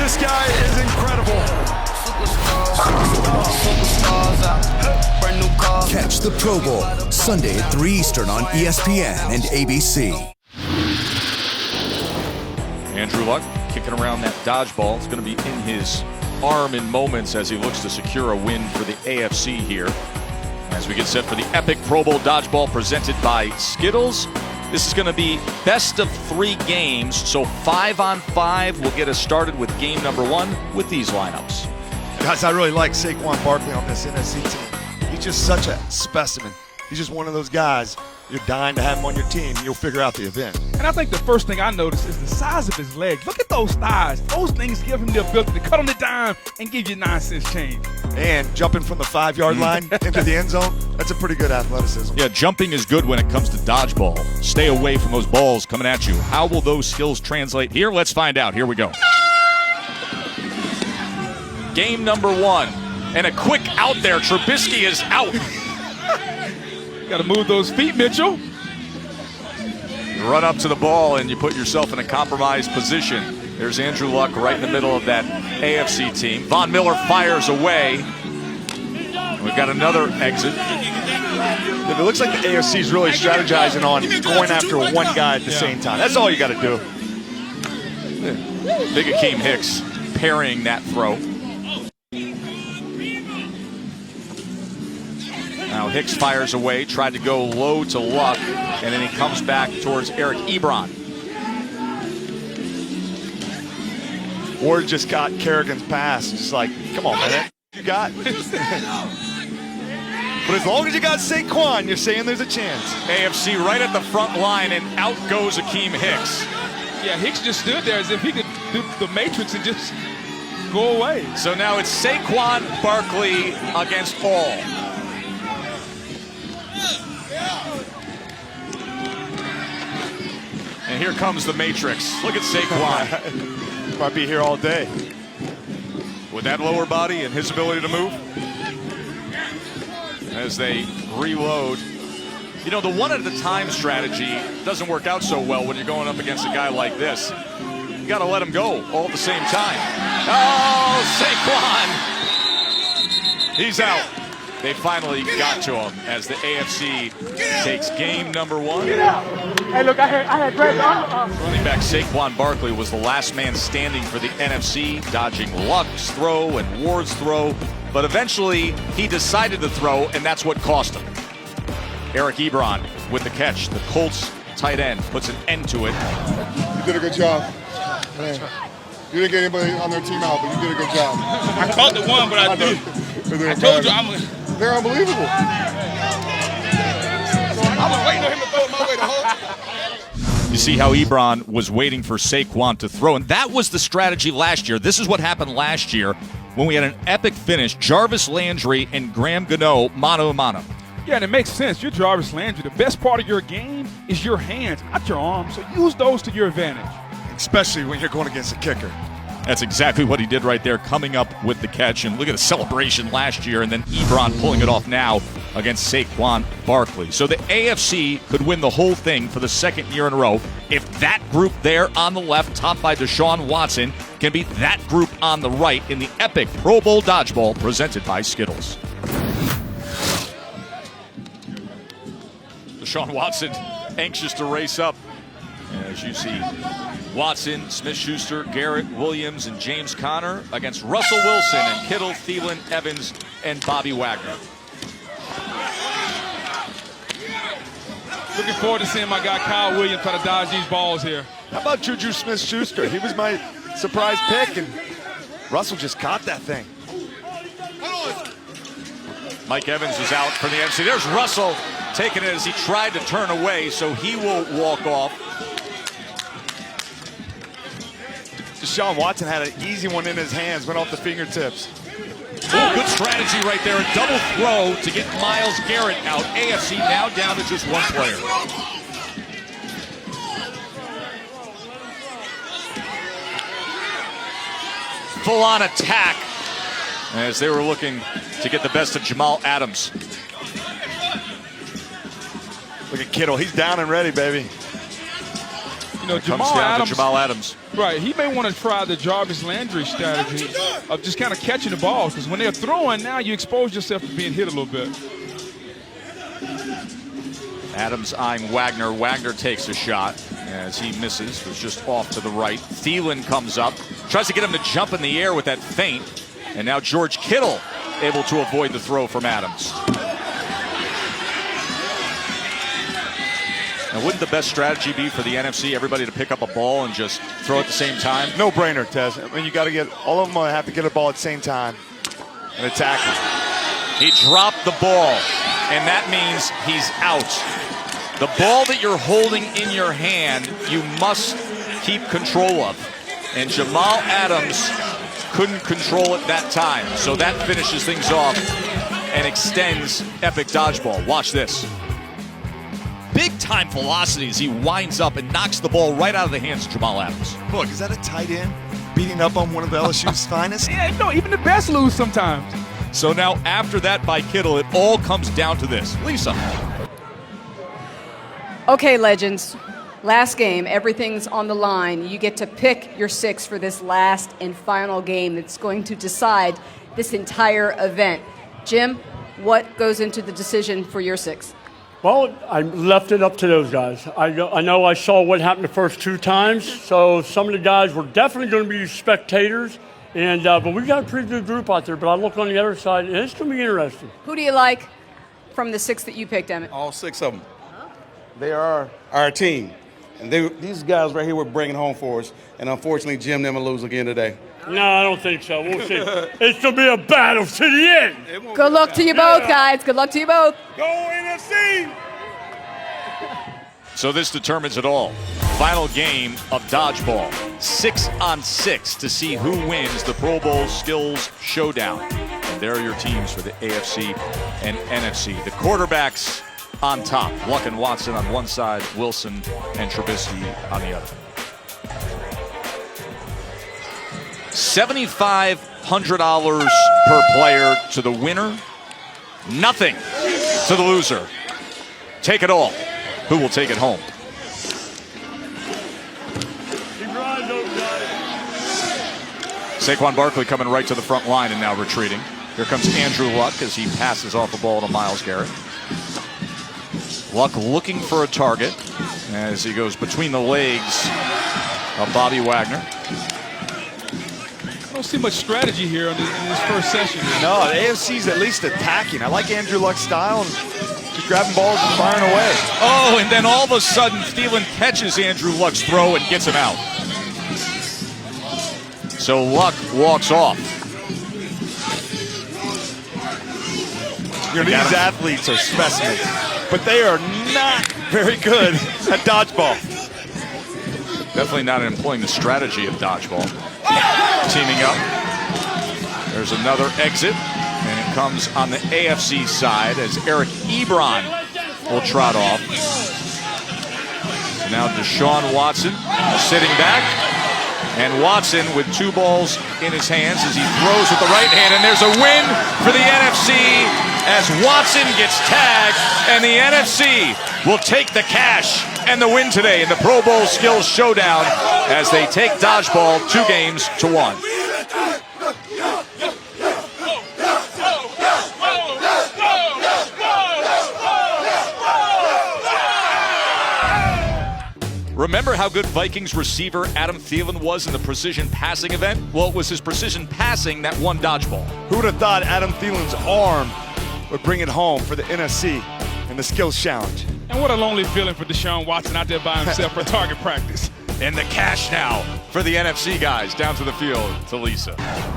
This guy is incredible. Catch the Pro Bowl Sunday at 3 Eastern on ESPN and ABC. Andrew Luck kicking around that dodgeball. It's going to be in his arm in moments as he looks to secure a win for the AFC here. As we get set for the epic Pro Bowl dodgeball presented by Skittles. This is going to be best of 3 games, so 5-on-5 will get us started with game number 1 with these lineups. Guys, I really like Saquon Barkley on this NFC team. He's just such a specimen. He's just one of those guys, you're dying to have him on your team. You'll figure out the event. And I think the first thing I noticed is the size of his legs. Look at those thighs. Those things give him the ability to cut on the dime and give you 9-cent change. And jumping from the 5-yard line into the end zone, that's a pretty good athleticism. Yeah, jumping is good when it comes to dodgeball. Stay away from those balls coming at you. How will those skills translate here? Let's find out. Here we go. Game number 1. And a quick out there. Trubisky is out. Got to move those feet, Mitchell. You run up to the ball and you put yourself in a compromised position. There's Andrew Luck right in the middle of that AFC team. Von Miller fires away. We've got another exit. It looks like the AFC is really strategizing on going after one guy at the same time. That's all you got to do. Big Akeem Hicks parrying that throw. Now Hicks fires away, tried to go low to Luck, and then he comes back towards Eric Ebron. Ward just got Kerrigan's pass. Just like, come on, man. You got. But as long as you got Saquon, you're saying there's a chance. AFC right at the front line, and out goes Akeem Hicks. Yeah, Hicks just stood there as if he could do the Matrix and just go away. So now it's Saquon Barkley against all. And here comes the Matrix. Look at Saquon. Might be here all day. With that lower body and his ability to move. As they reload. You know, the one-at-a-time strategy doesn't work out so well when you're going up against a guy like this. You got to let him go all at the same time. Oh, Saquon! He's out. They finally got to him as the AFC takes game number 1. Get out. Hey, look, I had Greg. Running back Saquon Barkley was the last man standing for the NFC, dodging Luck's throw and Ward's throw. But eventually, he decided to throw, and that's what cost him. Eric Ebron with the catch. The Colts tight end puts an end to it. You did a good job. Man. You didn't get anybody on their team out, but you did a good job. I caught the one, but I told you they're unbelievable. I was waiting on him to throw it my way the whole time. You see how Ebron was waiting for Saquon to throw, and that was the strategy last year. This is what happened last year when we had an epic finish. Jarvis Landry and Graham Gano mano a mano. Yeah, and it makes sense. You're Jarvis Landry. The best part of your game is your hands, not your arms. So use those to your advantage. Especially when you're going against a kicker. That's exactly what he did right there, coming up with the catch. And look at the celebration last year, and then Ebron pulling it off now against Saquon Barkley. So the AFC could win the whole thing for the second year in a row if that group there on the left, topped by Deshaun Watson, can beat that group on the right in the epic Pro Bowl dodgeball presented by Skittles. Deshaun Watson anxious to race up. As you see, Watson, Smith-Schuster, Garrett, Williams, and James Conner against Russell Wilson and Kittle, Thielen, Evans, and Bobby Wagner. Looking forward to seeing my guy Kyle Williams try to dodge these balls here. How about Juju Smith-Schuster? He was my surprise pick, and Russell just caught that thing. Mike Evans is out for the NFC. There's Russell taking it as he tried to turn away, so he will walk off. Deshaun Watson had an easy one in his hands, went off the fingertips. Oh, good strategy right there. A double throw to get Myles Garrett out. AFC now down to just one player. Full-on attack as they were looking to get the best of Jamal Adams. Look at Kittle. He's down and ready, baby. You know, It comes down to Jamal Adams. Right, he may want to try the Jarvis Landry strategy of just kind of catching the balls, because when they're throwing, now you expose yourself to being hit a little bit. Adams eyeing Wagner. Wagner takes a shot as he misses. Was just off to the right. Thielen comes up. Tries to get him to jump in the air with that feint. And now George Kittle able to avoid the throw from Adams. Now, wouldn't the best strategy be for the NFC, everybody to pick up a ball and just throw at the same time? No brainer, Tez. I mean, you got to get, all of them have to get a ball at the same time and attack it. He dropped the ball, and that means he's out. The ball that you're holding in your hand, you must keep control of. And Jamal Adams couldn't control it that time. So that finishes things off and extends epic dodgeball. Watch this. Big time velocity as he winds up and knocks the ball right out of the hands of Jamal Adams. Look, is that a tight end beating up on one of LSU's finest? Yeah, you know, even the best lose sometimes. So now after that by Kittle, it all comes down to this. Lisa. Okay, legends. Last game, everything's on the line. You get to pick your 6 for this last and final game that's going to decide this entire event. Jim, what goes into the decision for your 6? Well, I left it up to those guys. I know I saw what happened the first 2 times, so some of the guys were definitely going to be spectators, and but we got a pretty good group out there. But I look on the other side, and it's going to be interesting. Who do you like from the 6 that you picked, Emmett? All 6 of them. They are our team. And these guys right here were bringing home for us. And unfortunately, Jim, them will lose again today. No, I don't think so. We'll see. It's going to be a battle to the end. Good luck to you both, guys. Good luck to you both. Go NFC! So this determines it all. Final game of dodgeball. 6-on-6 to see who wins the Pro Bowl Skills Showdown. And there are your teams for the AFC and NFC. The quarterbacks on top. Luck and Watson on one side, Wilson and Trubisky on the other. $7,500 per player to the winner. Nothing to the loser. Take it all. Who will take it home? Saquon Barkley coming right to the front line and now retreating. Here comes Andrew Luck as he passes off the ball to Myles Garrett. Luck looking for a target as he goes between the legs of Bobby Wagner. I don't see much strategy here in this first session. No, the AFC's at least attacking. I like Andrew Luck's style, and just grabbing balls and firing away. Oh, and then all of a sudden, Thielen catches Andrew Luck's throw and gets him out. So Luck walks off. You know, these athletes are specimens, but they are not very good at dodgeball. Definitely not employing the strategy of dodgeball. Teaming up. There's another exit, and it comes on the AFC side as Eric Ebron will trot off. So now Deshaun Watson sitting back, and Watson with 2 balls in his hands as he throws with the right hand, and there's a win for the NFC as Watson gets tagged, and the NFC will take the cash and the win today in the Pro Bowl Skills Showdown as they take dodgeball 2 games to 1. Remember how good Vikings receiver Adam Thielen was in the precision passing event? Well, it was his precision passing that won dodgeball. Who would have thought Adam Thielen's arm would bring it home for the NFC and the Skills Challenge? And what a lonely feeling for Deshaun Watson out there by himself for target practice. And the cash now for the NFC guys down to the field to Lisa.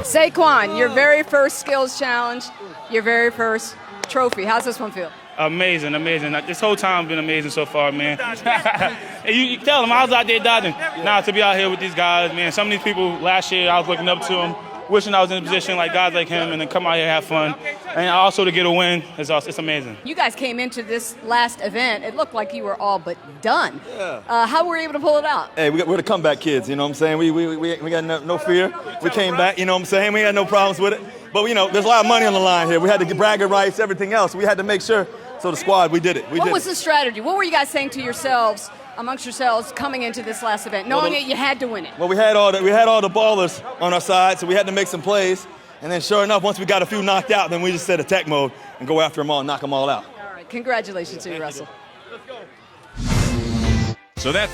Saquon, your very first Skills Challenge, your very first trophy. How's this one feel? Amazing, amazing. This whole time been amazing so far, man. you tell them I was out there dodging. Now to be out here with these guys, man. Some of these people last year I was looking up to them, wishing I was in a position like guys like him, and then come out here and have fun. And also to get a win, it's amazing. You guys came into this last event. It looked like you were all but done. Yeah. How were you able to pull it out? Hey, we're the comeback kids, you know what I'm saying? We got no fear. We came back, you know what I'm saying? We had no problems with it. But, you know, there's a lot of money on the line here. We had to get bragging rights, everything else. We had to make sure. So the squad, we did it. What was the strategy? What were you guys saying to yourselves amongst yourselves coming into this last event, knowing that you had to win it? Well, we had all the ballers on our side, so we had to make some plays. And then sure enough, once we got a few knocked out, then we just set attack mode and go after them all and knock them all out. All right, congratulations to you, Russell. So that